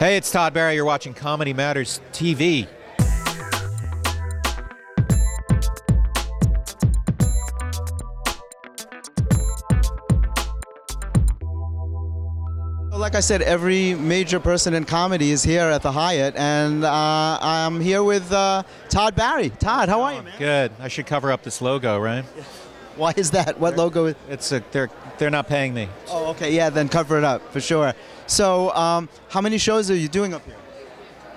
Hey, it's Todd Barry. You're watching Comedy Matters TV. Like I said, every major person in comedy is here at the Hyatt, and I'm here with Todd Barry. Todd, how are you, man? Good. I should cover up this logo, right? Why is that? What logo? They're not paying me. Oh, okay, yeah, then cover it up for sure. So, how many shows are you doing up here?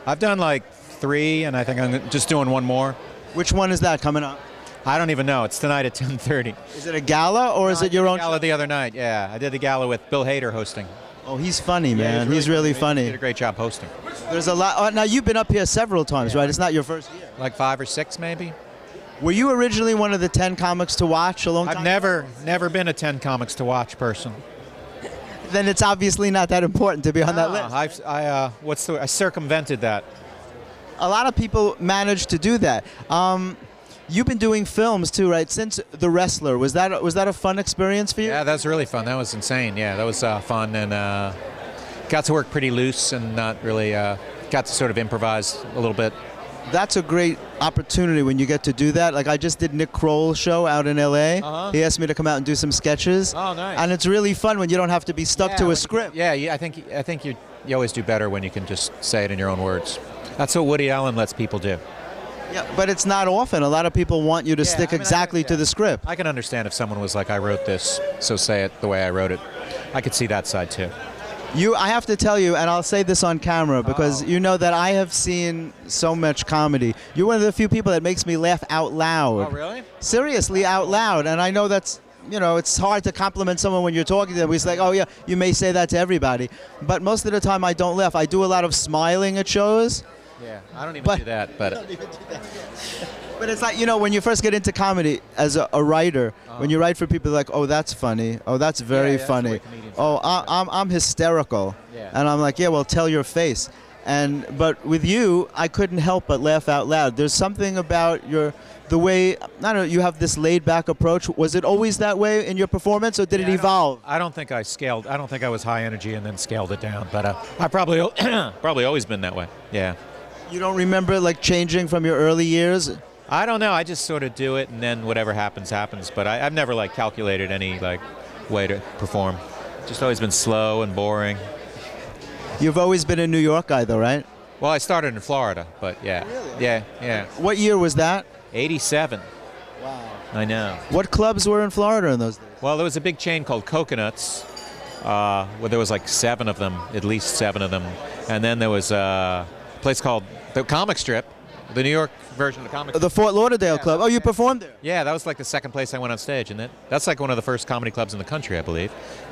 I've done like 3, and I think I'm just doing one more. Which one is that coming up? I don't even know. It's tonight at 10:30. Is it a gala or is it your own Gala show? the other night? Yeah, I did the gala with Bill Hader hosting. Oh, he's funny, man. He's really He funny. did a great job hosting. There's a lot. Now, you've been up here several times, right? It's not your first year. Like 5 or 6, maybe. Were you originally one of the 10 comics to watch a long time I've never been a 10 comics to watch person. Then it's obviously not that important to be on that list. I circumvented that. A lot of people manage to do that. You've been doing films too, right? Since The Wrestler, was that a fun experience for you? Yeah, that was really fun. That was insane. Yeah, that was fun, and got to work pretty loose and not really got to sort of improvise a little bit. That's a great opportunity when you get to do that. Like I just did Nick Kroll's show out in L.A. He asked me to come out and do some sketches. Oh, nice. And it's really fun when you don't have to be stuck to a script. Yeah, I think you always do better when you can just say it in your own words. That's what Woody Allen lets people do. Yeah, but it's not often. A lot of people want you to stick exactly to the script. I can understand if someone was like, I wrote this, so say it the way I wrote it. I could see that side too. I have to tell you, and I'll say this on camera because you know that I have seen so much comedy. You're one of the few people that makes me laugh out loud. Oh, really? Seriously, out loud. And I know that's, it's hard to compliment someone when you're talking to them. It's like, oh yeah, you may say that to everybody. But most of the time I don't laugh. I do a lot of smiling at shows. Yeah, I don't even do that. But don't even do that. But it's like, when you first get into comedy as a writer, when you write for people like, oh, that's funny. Oh, that's very funny. Oh, I'm hysterical. Yeah. And I'm like, yeah, well, tell your face. But with you, I couldn't help but laugh out loud. There's something about the way, I don't know, you have this laid-back approach. Was it always that way in your performance, or did it evolve? I don't think I scaled. I don't think I was high energy and then scaled it down. But I probably always been that way. Yeah. You don't remember like changing from your early years? I don't know. I just sort of do it, and then whatever happens, happens. But I've never like calculated any like way to perform. Just always been slow and boring. You've always been a New York guy, though, right? Well, I started in Florida, but yeah. Really? Yeah. What year was that? 87. Wow. I know. What clubs were in Florida in those days? Well, there was a big chain called Coconuts, where there was like 7 of them, at least 7 of them. And then there was a place called the Comic Strip, the New York version of the Comic Strip. The Fort Lauderdale Club. Oh, you performed there? Yeah, that was like the second place I went on stage, and that's like one of the first comedy clubs in the country, I believe.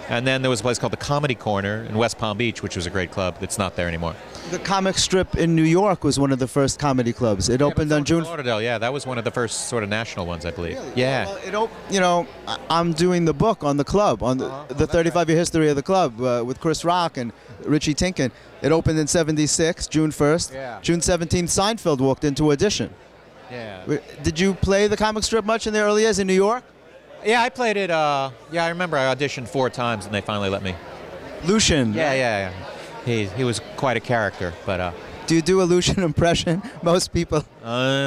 And then there was a place called the Comedy Corner in West Palm Beach, which was a great club. It's not there anymore. The Comic Strip in New York was one of the first comedy clubs. It opened on June. Lauderdale, yeah, that was one of the first sort of national ones, I believe. Really? Yeah. Well, I'm doing the book on the club, on the 35-year history of the club with Chris Rock and Richie Tinkin. It opened in '76, June 1st. Yeah. June 17th, Seinfeld walked into audition. Yeah. Did you play the Comic Strip much in the early years in New York? Yeah, I played it. I remember I auditioned 4 times, and they finally let me. Lucian. Yeah. He was quite a character, but. Do you do a Lucian impression? Most people. I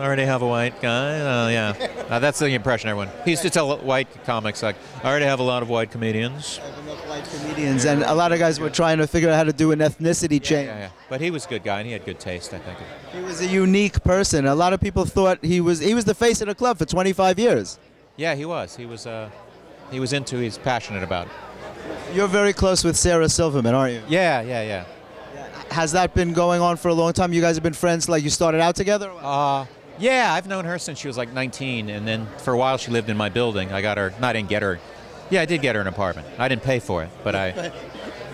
already have a white guy. Yeah. That's the impression everyone. He used to tell white comics, like, I already have a lot of white comedians. I have enough white comedians, and a lot of guys were trying to figure out how to do an ethnicity change. Yeah. But he was a good guy, and he had good taste, I think. He was a unique person. A lot of people thought he was the face of the club for 25 years. Yeah, he was. He was he's passionate about it. You're very close with Sarah Silverman, aren't you? Yeah. Has that been going on for a long time? You guys have been friends, like you started out together? Yeah, I've known her since she was like 19, and then for a while she lived in my building. I didn't get her. Yeah, I did get her an apartment. I didn't pay for it, but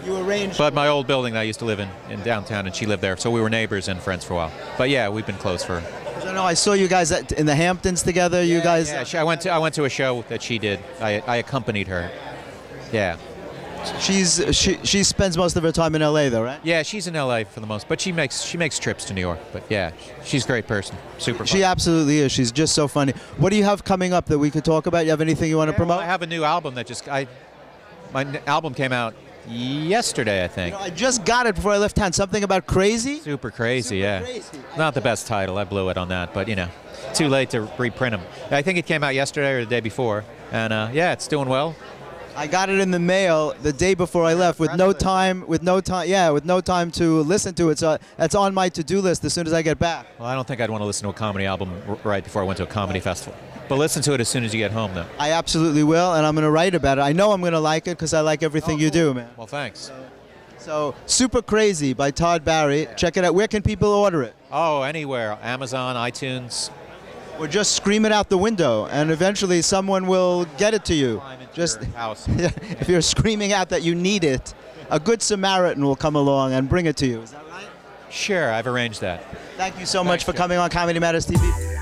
You arranged. But my old building that I used to live in downtown, and she lived there, so we were neighbors and friends for a while. But yeah, we've been close for. I know. I saw you guys in the Hamptons together. You guys. Yeah, I went to a show that she did. I accompanied her. Yeah. She spends most of her time in L.A. though, right? Yeah, she's in L.A. for the most, but she makes trips to New York. But yeah, she's a great person, super fun. She absolutely is. She's just so funny. What do you have coming up that we could talk about? You have anything you want to promote? Well, I have a new album that my album came out yesterday, I think. I just got it before I left town. Something about crazy? Super crazy, Super yeah. crazy. Not the best title. I blew it on that, but too late to reprint them. I think it came out yesterday or the day before, and yeah, it's doing well. I got it in the mail the day before I left with no time to listen to it. So that's on my to-do list as soon as I get back. Well, I don't think I'd want to listen to a comedy album right before I went to a comedy festival. But listen to it as soon as you get home, though. I absolutely will, and I'm going to write about it. I know I'm going to like it because I like everything you do, man. Well, thanks. So, Super Crazy by Todd Barry. Check it out. Where can people order it? Oh, anywhere. Amazon, iTunes. Or just scream it out the window, and eventually someone will get it to you. Just your house. if you're screaming out that you need it, a good Samaritan will come along and bring it to you. Is that right? Sure, I've arranged that. Thank you so much for coming on Comedy Matters TV.